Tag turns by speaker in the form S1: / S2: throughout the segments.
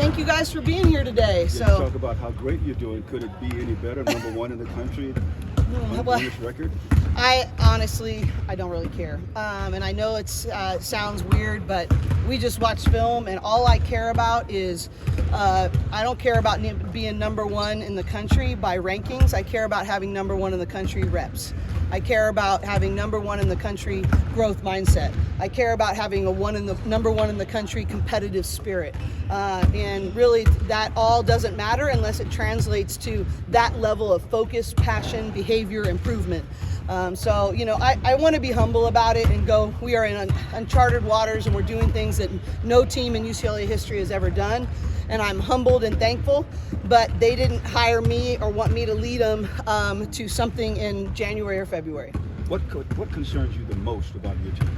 S1: thank you guys for being here today.
S2: So talk about how great you're doing. Could it be any better? Number one in the country, unblemished record.
S1: I don't really care. And I know it sounds weird, but we just watch film, and all I care about is I don't care about being number one in the country by rankings. I care about having number one in the country reps. I care about having number one in the country growth mindset. I care about having number one in the country competitive spirit. And really that all doesn't matter unless it translates to that level of focus, passion, behavior, improvement. So, I want to be humble about it and go, we are in uncharted waters and we're doing things that no team in UCLA history has ever done. And I'm humbled and thankful, but they didn't hire me or want me to lead them to something in January or February.
S2: What concerns you the most about your team?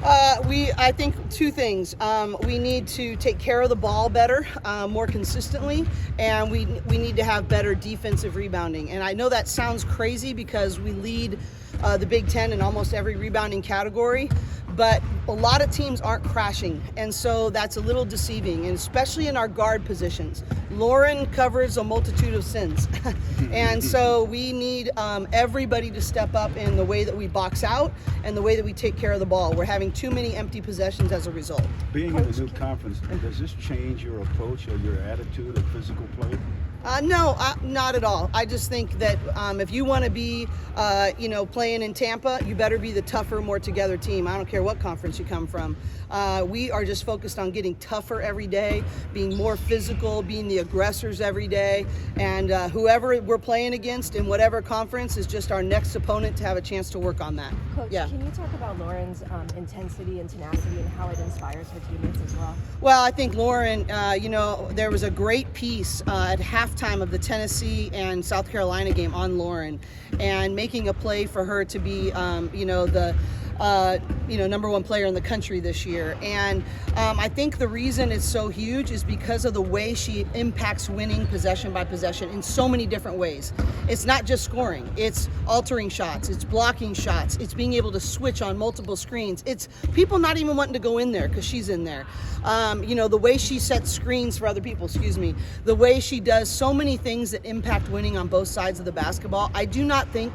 S1: I think two things. We need to take care of the ball better, more consistently, and we need to have better defensive rebounding. And I know that sounds crazy because we lead the Big Ten in almost every rebounding category, but a lot of teams aren't crashing, and so that's a little deceiving, and especially in our guard positions. Lauren covers a multitude of sins, and so we need everybody to step up in the way that we box out and the way that we take care of the ball. We're having too many empty possessions as a result.
S2: Being in the new conference, does this change your approach or your attitude of physical play?
S1: No, not at all. I just think that if you want to be, playing in Tampa, you better be the tougher, more together team. I don't care what conference you come from. We are just focused on getting tougher every day, being more physical, being the aggressors every day, and whoever we're playing against in whatever conference is just our next opponent to have a chance to work on that.
S3: Coach, can you talk about Lauren's intensity and tenacity and how it inspires her teammates as well?
S1: Well, I think Lauren, there was a great piece at halftime of the Tennessee and South Carolina game on Lauren, and making a play for her to be, the number one player in the country this year. And I think the reason it's so huge is because of the way she impacts winning possession by possession in so many different ways. It's not just scoring, it's altering shots, it's blocking shots, it's being able to switch on multiple screens. It's people not even wanting to go in there because she's in there. The way she sets screens for other people, the way she does so many things that impact winning on both sides of the basketball. I do not think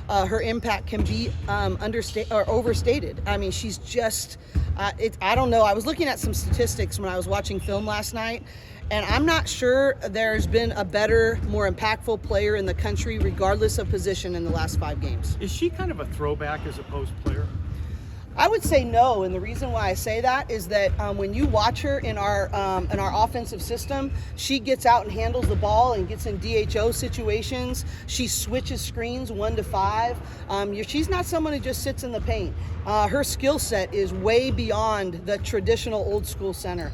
S1: her impact can be understated or overstated. I mean, she's just, I don't know. I was looking at some statistics when I was watching film last night, and I'm not sure there's been a better, more impactful player in the country, regardless of position, in the last 5 games.
S4: Is she kind of a throwback as a post player?
S1: I would say no, and the reason why I say that is that when you watch her in our offensive system, she gets out and handles the ball and gets in DHO situations. She switches screens 1 to 5. She's not someone who just sits in the paint. Her skill set is way beyond the traditional old school center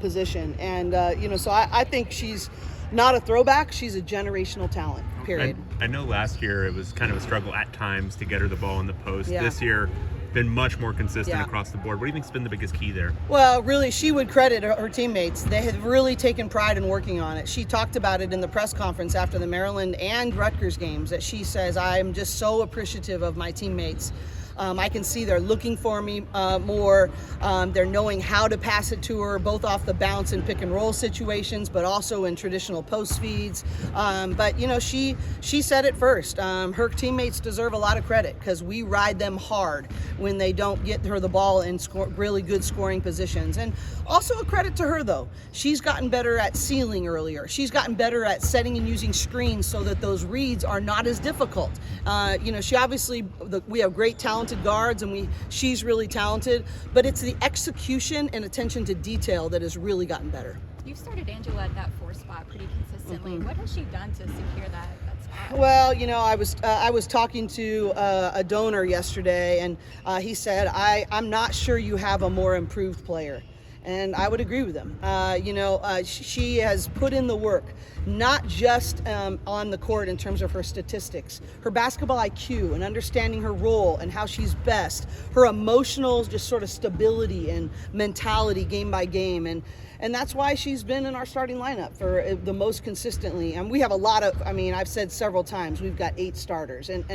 S1: position, and so I think she's not a throwback. She's a generational talent. Period.
S5: I know last year it was kind of a struggle at times to get her the ball in the post.
S1: Yeah.
S5: This year, been much more consistent across the board. What do you think's been the biggest key there?
S1: Well, really, she would credit her teammates. They have really taken pride in working on it. She talked about it in the press conference after the Maryland and Rutgers games, that she says, I'm just so appreciative of my teammates. I can see they're looking for me more. They're knowing how to pass it to her, both off the bounce and pick and roll situations, but also in traditional post feeds. But she said it first. Her teammates deserve a lot of credit because we ride them hard when they don't get her the ball in really good scoring positions. And also a credit to her, though. She's gotten better at sealing earlier. She's gotten better at setting and using screens so that those reads are not as difficult. She obviously, we have great talented guards, and she's really talented, but it's the execution and attention to detail that has really gotten better.
S6: You've started Angela at that 4 spot pretty consistently. What has she done to secure that spot?
S1: Well, I was talking to a donor yesterday, and he said, I'm not sure you have a more improved player. And I would agree with him. She has put in the work, not just on the court in terms of her statistics, her basketball IQ and understanding her role and how she's best, her emotional just sort of stability and mentality game by game. And and that's why she's been in our starting lineup for the most consistently. And we have a lot of, I mean, I've said several times, we've got 8 starters, and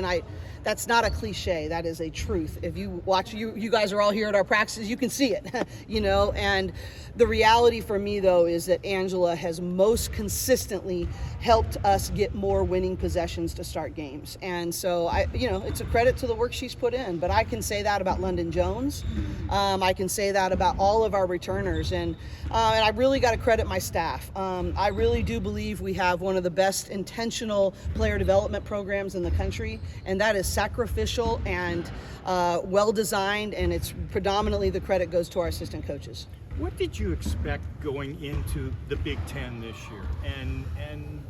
S1: that's not a cliche, that is a truth. If you watch, you guys are all here at our practices, you can see it, you know. And the reality for me, though, is that Angela has most consistently helped us get more winning possessions to start games. And so, it's a credit to the work she's put in. But I can say that about London Jones. I can say that about all of our returners. And I really got to credit my staff. I really do believe we have one of the best intentional player development programs in the country. And that is sacrificial and well-designed. And it's predominantly the credit goes to our assistant coaches.
S4: What did you expect going into the Big Ten this year, and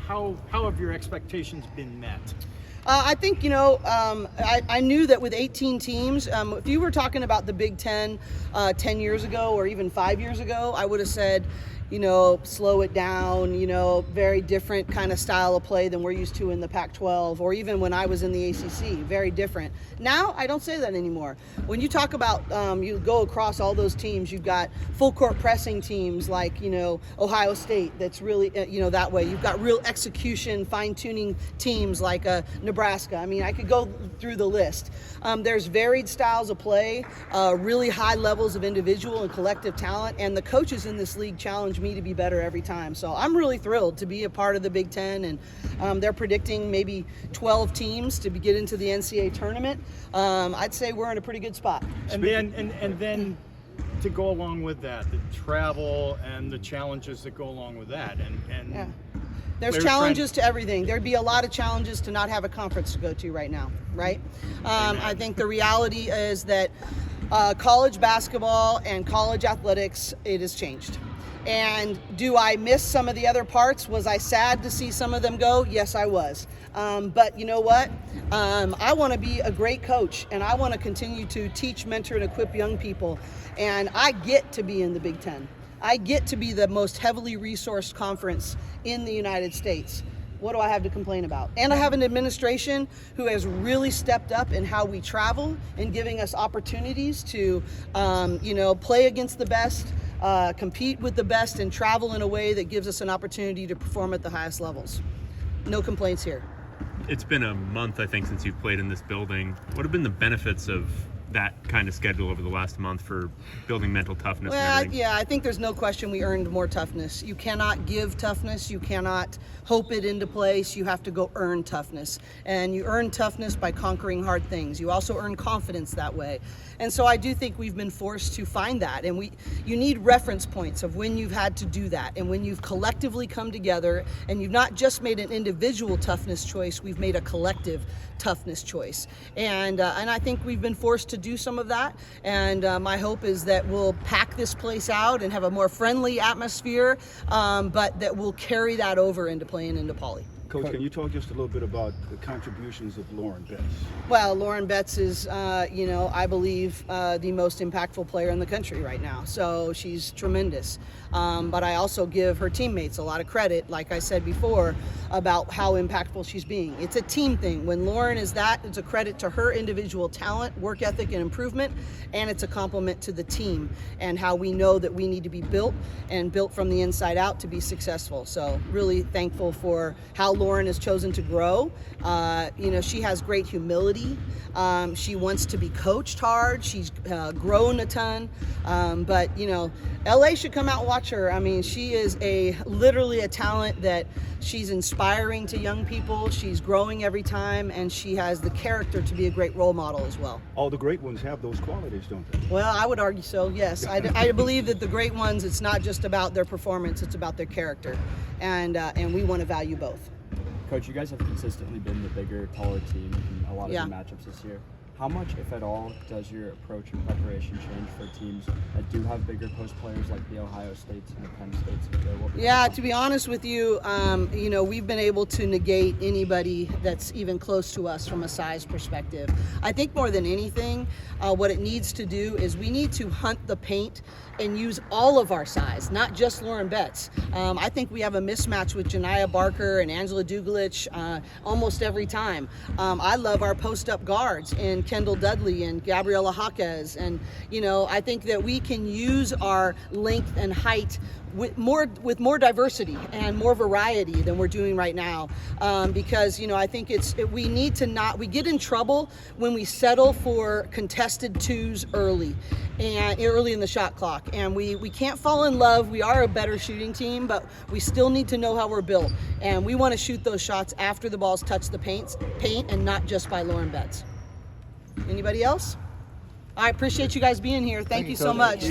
S4: how have your expectations been met?
S1: I think, I knew that with 18 teams, if you were talking about the Big Ten 10 years ago or even 5 years ago, I would have said, slow it down, very different kind of style of play than we're used to in the Pac-12, or even when I was in the ACC, very different. Now, I don't say that anymore. When you talk about, you go across all those teams, you've got full court pressing teams like, Ohio State, that's really, that way. You've got real execution, fine-tuning teams like Nebraska. I mean, I could go through the list. There's varied styles of play, really high levels of individual and collective talent, and the coaches in this league challenge me to be better every time. So I'm really thrilled to be a part of the Big Ten, and they're predicting maybe 12 teams to get into the NCAA tournament. I'd say we're in a pretty good spot.
S4: And then to go along with that, the travel and the challenges that go along with that, and
S1: yeah. There's challenges to everything. There'd be a lot of challenges to not have a conference to go to right now, right? I think the reality is that college basketball and college athletics, it has changed. And do I miss some of the other parts? Was I sad to see some of them go? Yes, I was. But you know what? I want to be a great coach, and I want to continue to teach, mentor, and equip young people. And I get to be in the Big Ten. I get to be the most heavily resourced conference in the United States. What do I have to complain about? And I have an administration who has really stepped up in how we travel and giving us opportunities to, play against the best, compete with the best, and travel in a way that gives us an opportunity to perform at the highest levels. No complaints here.
S5: It's been a month, I think, since you've played in this building. What have been the benefits of that kind of schedule over the last month for building mental toughness?
S1: Well,
S5: and everything?
S1: yeah, I think there's no question we earned more toughness. You cannot give toughness. You cannot hope it into place. You have to go earn toughness. And you earn toughness by conquering hard things. You also earn confidence that way. And so I do think we've been forced to find that. And you need reference points of when you've had to do that and when you've collectively come together and you've not just made an individual toughness choice, we've made a collective toughness choice. And I think we've been forced to do some of that. And my hope is that we'll pack this place out and have a more friendly atmosphere, but that we'll carry that over into playing into Pauley.
S2: Coach, can you talk just a little bit about the contributions of Lauren Betts?
S1: Well, Lauren Betts is, I believe the most impactful player in the country right now. So she's tremendous. But I also give her teammates a lot of credit, like I said before, about how impactful she's being. It's a team thing. When Lauren is that, it's a credit to her individual talent, work ethic, and improvement, and it's a compliment to the team and how we know that we need to be built and built from the inside out to be successful. So really thankful for how Lauren has chosen to grow. She has great humility. She wants to be coached hard. She's grown a ton. But LA should come out and watch her. I mean, she is literally a talent that she's inspiring to young people. She's growing every time, and she has the character to be a great role model as well.
S2: All the great ones have those qualities, don't they?
S1: Well, I would argue so, yes. I believe that the great ones, it's not just about their performance, it's about their character. And we want to value both.
S7: Coach, you guys have consistently been the bigger, taller team in a lot of your matchups this year. How much, if at all, does your approach and preparation change for teams that do have bigger post players like the Ohio States and the Penn States?
S1: Yeah, to be honest with you, we've been able to negate anybody that's even close to us from a size perspective. I think more than anything, what it needs to do is we need to hunt the paint and use all of our size, not just Lauren Betts. I think we have a mismatch with Janiyah Barker and Angela Dugalich almost every time. I love our post-up guards in Kendall Dudley and Gabriela Jaquez. And, you know, I think that we can use our length and height with more diversity and more variety than we're doing right now, because, you know, I think we need to not, we get in trouble when we settle for contested twos early in the shot clock, and we can't fall in love. We are a better shooting team, but we still need to know how we're built, and we want to shoot those shots after the balls touch the paint and not just by Lauren Betts. Anybody else? I appreciate you guys being here. Thank you so much.